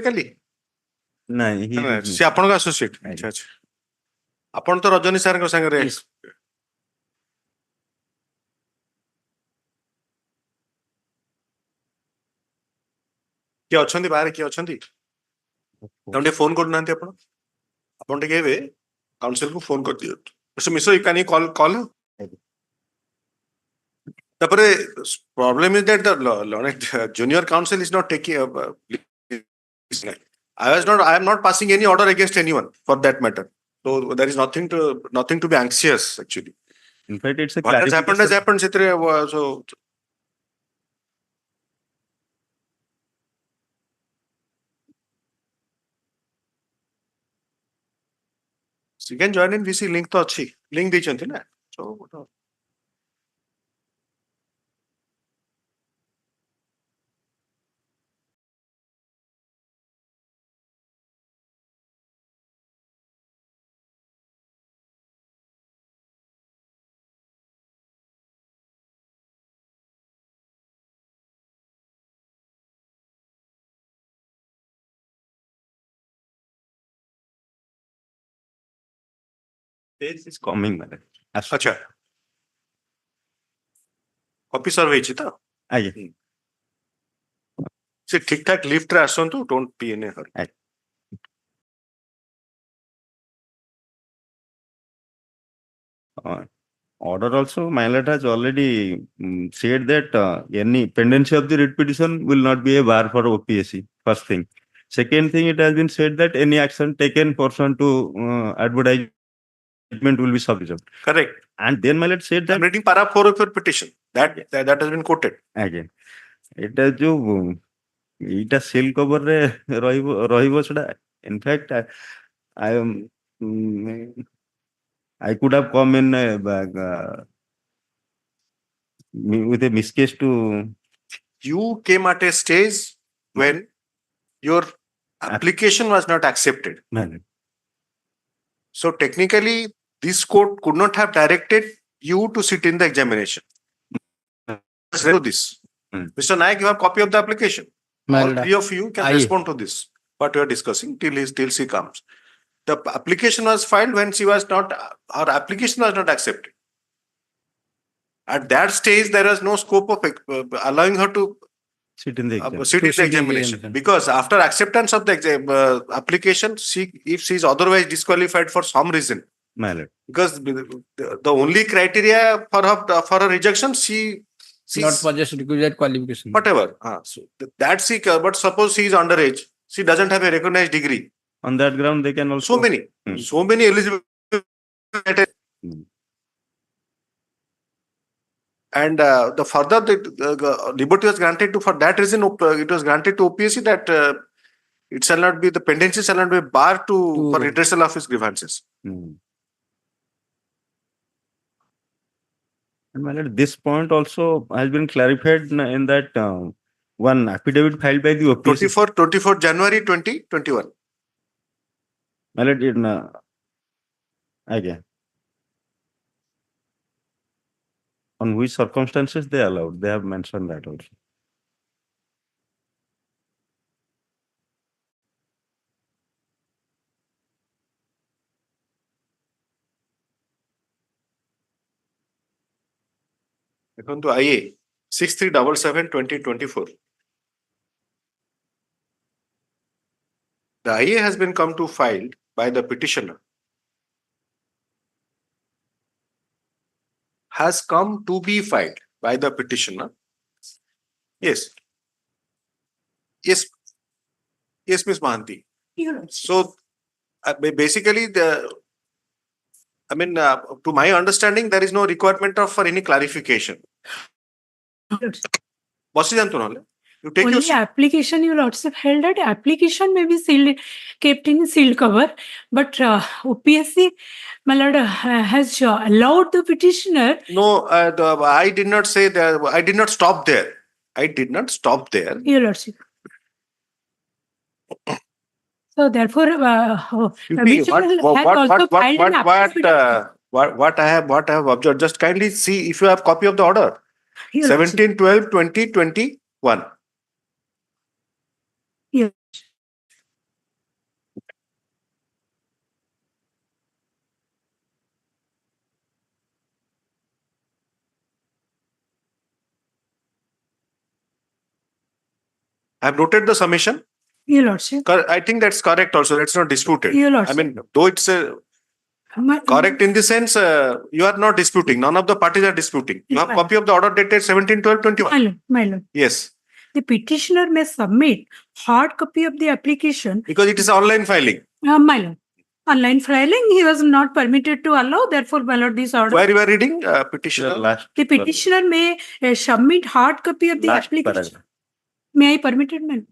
କାଲି ନାଇଁ ସେ ଆପଣଙ୍କ ଆସୋସିଏଟ? ଆଚ୍ଛା ଆଚ୍ଛା, ଆପଣ ତ ରଜନୀ ସାରଙ୍କ ସାଙ୍ଗରେ କିଏ ଅଛନ୍ତି ବାହାରେ? କିଏ ଅଛନ୍ତି? ତାଙ୍କୁ ଟିକେ ଫୋନ କରୁନାହାନ୍ତି ଆପଣ? ଆପଣ ଟିକେ ଏବେ କାଉନସିଲକୁ ଫୋନ କରିଦିଅନ୍ତୁ। Mister Mishra, you can call. ତାପରେ problem is that the junior counsel is not taking I am not passing any order against anyone for that matter. So there is nothing to be anxious actually. In fact, it's a What has happened has happened. So you can join in VC link to achi. Link ଦେଇଛନ୍ତି ନା? So page is coming ମାନେ अच्छा copy सर्व ହେଇଛି ତ? ଆଜ୍ଞା ସେ ଠିକ ଠାକ ଲିଫ୍ଟ ରେ ଆସନ୍ତୁ, don't be in A Hari. Order also, my lord has already said that any pendency of the writ petition will not be a bar for OPSC. First thing. Second thing, it has been said that any action taken pursuant to advertisement will be sufficient. Correct. And then my lord said that. I'm reading para 4 of your petition. That has been quoted. Again, এটা जो এইটা sell কভারে রহিব সেটা in fact I am I could have come in with a miscase to. You came at a stage when your application was not accepted. So technically, this court could not have directed you to sit in the examination. Do this. Mr. Nayak, you have copy of the application. All three of you can respond to this, what we are discussing till she comes. The application was filed when our application was not accepted. At that stage, there was no scope of allowing her to sit in the examination. Because after acceptance of the application, if she is otherwise disqualified for some reason, because the only criteria for her rejection, she not possess requisite qualification. Whatever. So that but suppose she is underage, she doesn't have a recognized degree. On that ground, they can also. So many eligible. And the further the liberty was granted to, for that reason, it was granted to OPSC that it shall not be, the pendency shall not be a bar for redressal of his grievances. And my lord, this point also has been clarified in that one affidavit filed by the OPSC. 24 January 2021. My lord, again. On which circumstances they allowed, they have mentioned that also. According to IA 6377/2024, the IA has been come to filed by the petitioner, has come to be filed by the petitioner. Yes, Ms. Mahanti. So basically, to my understanding, there is no requirement for any clarification. You take only application, you also held that application may be sealed, kept in sealed cover, but OPSC, my lord, has allowed the petitioner. No, I did not say that. I did not stop there. Your lordship. So therefore, what I have observed. Just kindly see if you have copy of the order. 17/12/2021. Yes. I have noted the submission. Your Lordship. I think that's correct also. That's not disputed. Your I Lordship. mean, though it's correct in the sense, you are not disputing. None of the parties are disputing. You have Fine. copy of the order dated 17/12/21. My Lord, my Lord. Yes, The petitioner may submit hard copy of the application. because it is online filing. My Lord. Online filing, he was not permitted to allow. Therefore, my Lord, this order. Where you are reading petitioner. Last The petitioner may submit hard copy of the last application. paragraph. May I permit it, ma'am?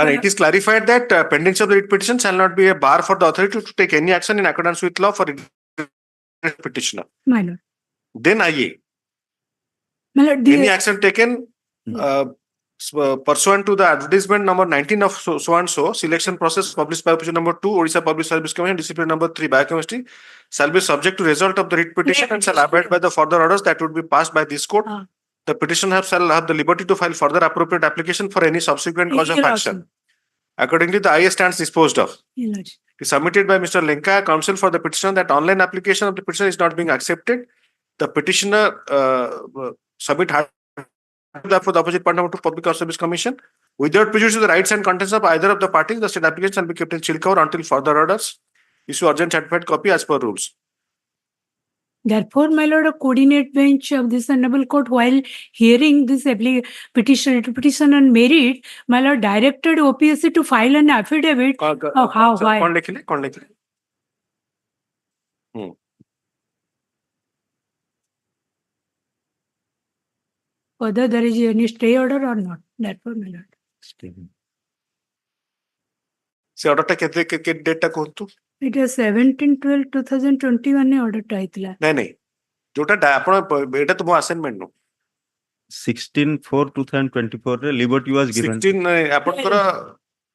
And it is clarified that pendency of the writ petition shall not be a bar for the authority to take any action in accordance with law for petitioner. My Lord. Then IA. My Lord, Any action taken pursuant to the advertisement number 19 of so and so, selection process published by petition number 2, Orissa Public Service Commission, discipline number 3, biochemistry, shall be subject to result of the writ petition and shall abide by the further orders that would be passed by this court. The petitioner shall have the liberty to file further appropriate application for any subsequent cause of Your action. Lordship. Accordingly, the IA stands disposed of. Your Lordship. It is submitted by Mr. Lenka, counsel for the petitioner, that online application of the petitioner is not being accepted. The petitioner submit hard for the opposite partner to Public Service Commission. Without prejudice to the rights and contents of either of the parties, the state application shall be kept in chill cover until further orders. Issue urgent certified copy as per rules. Therefore, my Lord, a coordinate bench of this Honorable Court, while hearing this petition on merit, my Lord directed OPSC to file an affidavit. How? Why? कौन लिखे? कौन लिखे? Whether there is any stay order or not. Therefore, my Lord. से order टा के date टा कहतु? It was 17/12/2021 order टाइतला. नहीं नहीं जोटा आपण एटा तो मो असाइनमेंट नो 16/4/2024 रे लिबर्टी वाज गिवन 16 आपनकर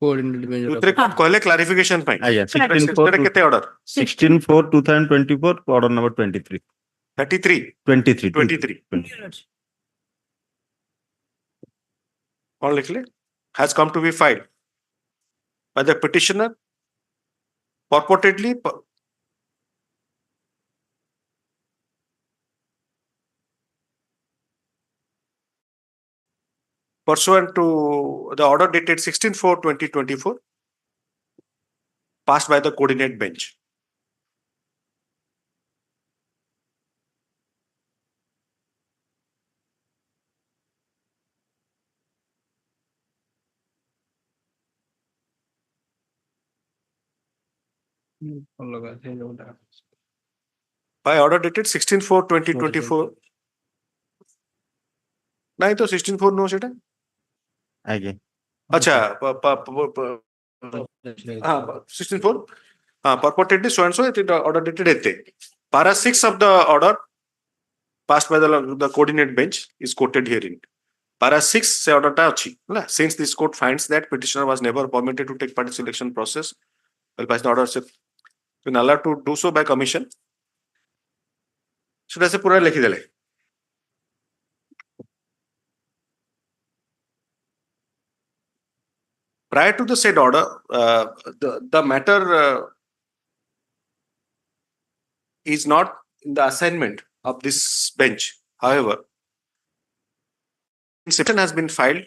Coordinate bench. उतरे कहले क्लैरिफिकेशन पाई आया केते ऑर्डर 16/4/2024 ऑर्डर नंबर 23 23 कौन लिखले has come to be filed by the petitioner purportedly pursuant to the order dated 16/4/2024 passed by the coordinate bench. By order dated 16/4/2024 नहीं तो 16/4 no सेटा आगे अच्छा हाँ 16/4 हाँ purportedly so and so it order dated एते para 6 of the order passed by the coordinate bench is quoted herein. Para 6 से order टा अच्छी ना since this court finds that petitioner was never permitted to take part in selection process well by the order से been allowed to do so by commission सेटा से पूरा लिखि देले prior to the said order the matter is not in the assignment of this bench. However, interception has been filed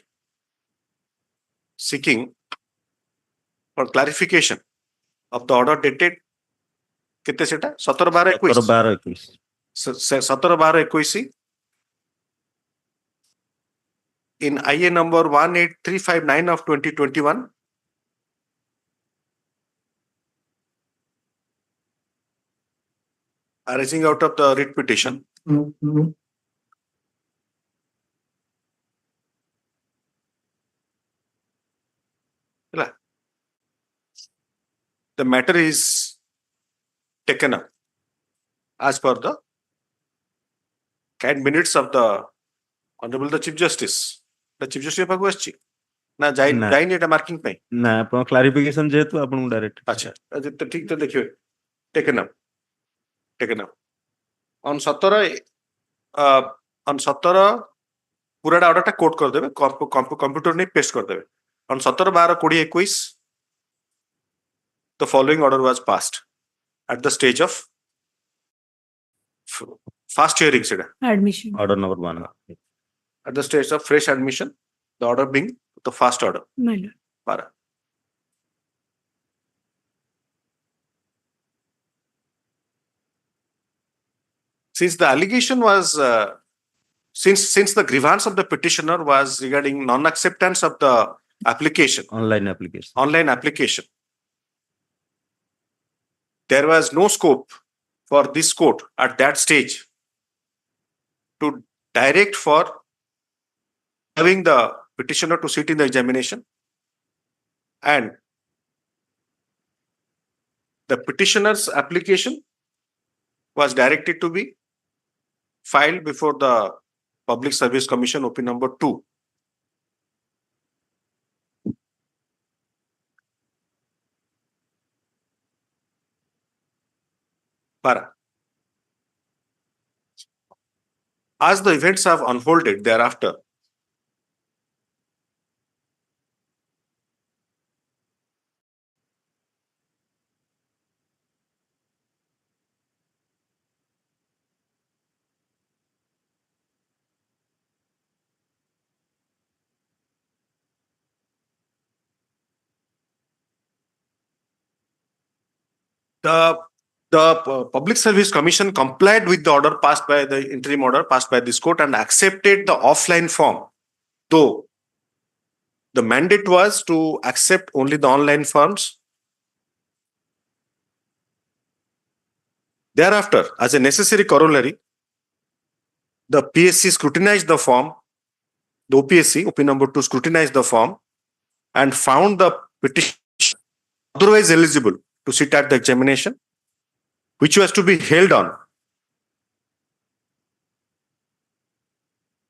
seeking for clarification of the order dated कितने सेटा 17/12/21 17/12/21 in IA number 18359 of 2021 arising out of the writ petition. The matter is taken up as per the canned minutes of the Hon'Ble the Chief Justice. The Chief Justice पाखु आछि ना जाइन एटा marking पे ना आपण clarification जेतु आपण direct अच्छा तो ठीक तो देखियो टेकन अप ऑन 17 पूरा ऑर्डर टा कोड कर देबे कंप्यूटर ने पेस्ट कर देबे on 17/12/2021 the following order was passed at the stage of fast hearing Admission. order number 1 at the stage of fresh admission, the order being the first order. My lord. Para. Since the allegation was, since the grievance of the petitioner was regarding non-acceptance of the application, Online application. online application, there was no scope for this court at that stage to direct for having the petitioner to sit in the examination, and the petitioner's application was directed to be filed before the Public Service Commission OP number 2. Para. As the events have unfolded thereafter, the Public Service Commission complied with the order passed by the interim order passed by this court and accepted the offline form, though the mandate was to accept only the online forms. Thereafter, as a necessary corollary, the PSC scrutinized the form, the OPSC, OP number 2 scrutinized the form and found the petition otherwise eligible to sit at the examination, which was to be held on.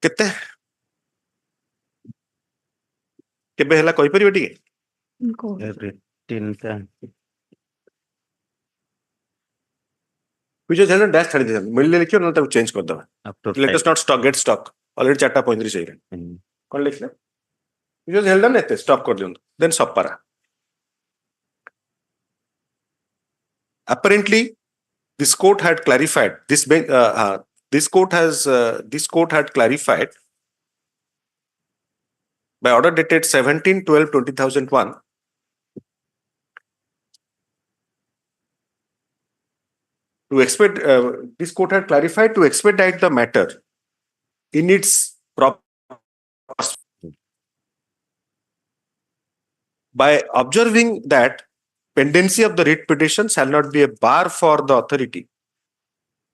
କେତେ କେବେ ହେଲା କହିପାରିବେ ଟିକେ? Every 10 times. which was held on dash 30 मिलने लिखियो ना ताको change कर दवा. After Let us not stock, get stock. Already 4:35 चाहिए. कौन लिख ले? Which was held on एते stop कर दियो. Then सब para. Apparently, this court had clarified. This court had clarified by order dated 17/12/2001. To expedite, this court had clarified to expedite the matter in its proper. By observing that pendency of the writ petition shall not be a bar for the authority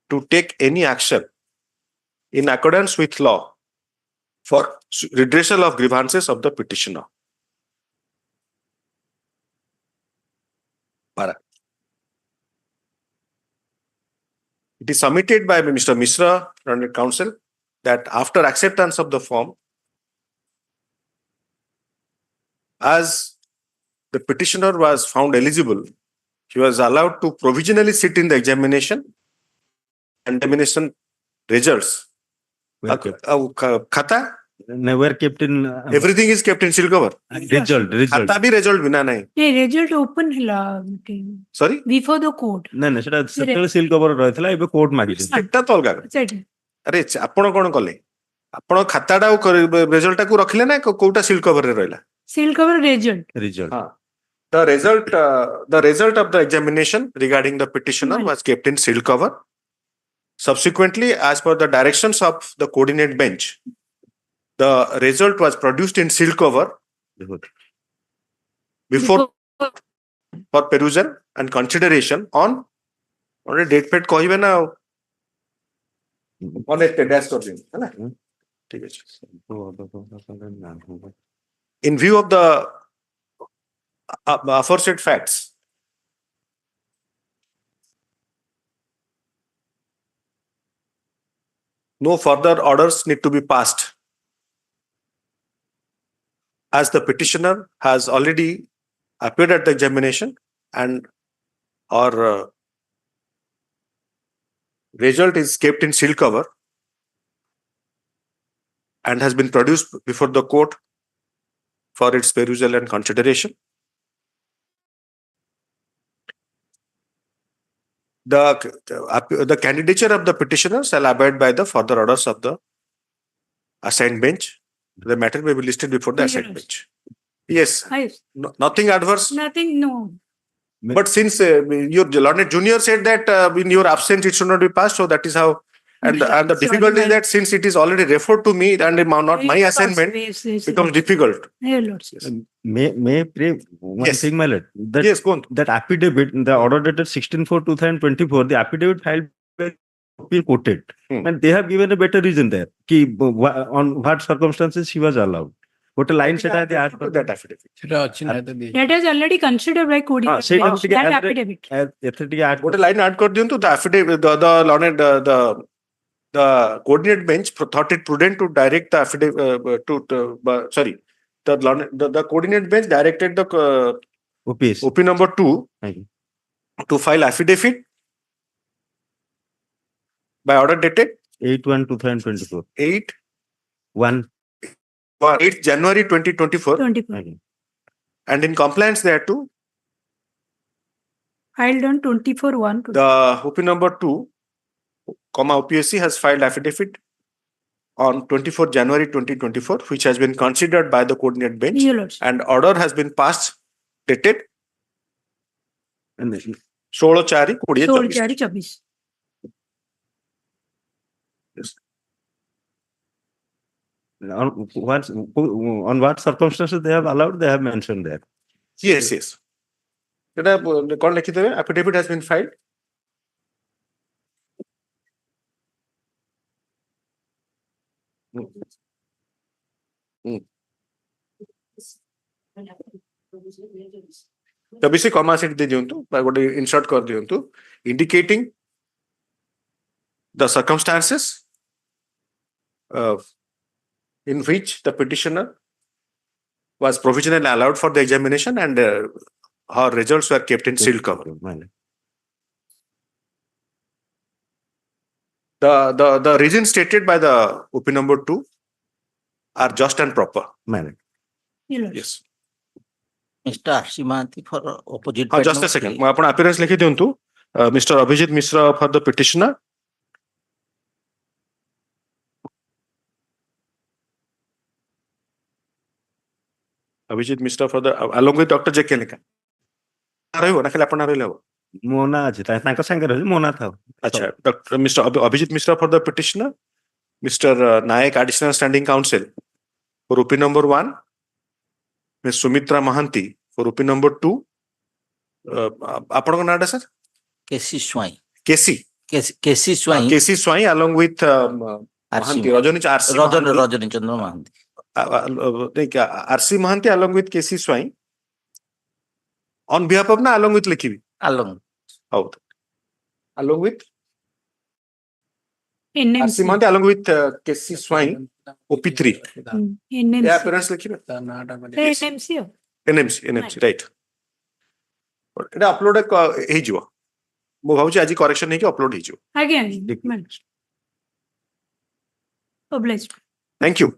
to take any action in accordance with law for redressal of grievances of the petitioner. Para. It is submitted by Mr. Mishra, Learned Counsel, that after acceptance of the form, as the petitioner was found eligible, he was allowed to provisionally sit in the examination. Examination results. Khata? Never kept in Everything is kept in seal cover. result. Khata bhi result bina nahi. नहीं result open ହେଲା Sorry? before the court. ନା ନା ସେଟା ସେତେବେଳେ seal cover ରହିଥିଲା ଏବେ court ମାଗିଛି ସେଟା ତ ଅଲଗା କଥା. ସେଇଟା ଆରେ ଆପଣ କଣ କଲେ? ଆପଣ ଖାତାଟା ରେଜଲ୍ଟଟାକୁ ରଖିଲେ ନା କୋଉଟା ସିଲ୍ କଭରରେ ରହିଲା? seal cover result. Result The result of the examination regarding the petitioner Right. was kept in sealed cover. Subsequently, as per the directions of the coordinate bench, the result was produced in sealed cover before for perusal and consideration on a date pad कहिबे ना on a dash कर दिन है ना ठीक है. In view of the aforesaid facts, no further orders need to be passed, as the petitioner has already appeared at the examination and our result is kept in seal cover and has been produced before the court for its perusal and consideration. The candidature of the petitioner shall abide by the further orders of the assigned bench The matter may be listed before the Yes. assigned bench. Yes, Yes. nothing adverse. Nothing, no. But since your learned junior said that in your absence it should not be passed, so that is how. And the Sorry, difficulty is my- that since it is already referred to me and not my Yes, assignment, yes, yes, becomes yes. difficult. Yes, Lord. Yes. May I pray one Yes. thing, my lord? That, Yes, go on. that affidavit, the order dated 16/4/2024, the affidavit filed by been quoted. And they have given a better reason there. On what circumstances she was allowed. What a line set That affidavit. That is already considered by coordinate say- bench, say- that as- affidavit. What a line add kar diyantu, the affidavit, the coordinate bench thought it prudent to direct the affidavit the coordinate bench directed the OPS. OP number 2 Thank you. to file affidavit by order dated 8/1/2024. 8 January 2024 24. Thank you. and in compliance thereto, Filed on 24/1. the OP number 2, OPSC has filed affidavit on 24 January 2024, which has been considered by the coordinate bench, Yes, Lord. and order has been passed dated And then- 16/4/2024. 16/4/24. on what circumstances they have allowed, they have mentioned there. Yes, yes. Affidavit has been filed. तभी से comma set दे दियंतु गोटे insert कर दियंतु indicating the circumstances in which the petitioner was provisionally allowed for the examination and her results were kept in sealed cover. The reasons stated by the OP number 2 are just and proper. Yes, Lord. Yes. Mr. Arsimanti for opposite. Just a second. मैं अपना appearance लिखी दियंतु. Mr. Abhijit Mishra for the petitioner. Abhijit Mishra for the along with Dr. J. Kelika. ରହିବ ନା ଖାଲି ଆପଣ ରହିଲେ ହବ? ମୋନା ଅଛି ତାଙ୍କ ସାଙ୍ଗରେ ରହିଛି ମୋନା ଥାଉ अच्छा, Dr. Mr. Abhijit Mishra for the petitioner, Mr. Nayak, additional standing counsel for OP number 1, Ms. Sumitra Mahanti for OP number 2. ଆପଣଙ୍କ ନାଁଟା sir? Kesi Swai. Kesi Swai along with Mahanti, Rajani Chandra Mahanti. RC Mahanti along with Kesi Swai on behalf of na along with likhibi Along. out along with NMC. RC Mahanti along with Kesi Swai OP3 NMC. yeah parents likhibe NMC. NMC right এটা upload ହେଇଯିବ ମୁଁ ଭାବୁଛି ଆଜି correction ହେଇକି upload ହେଇଯିବ Again. Obliged. thank you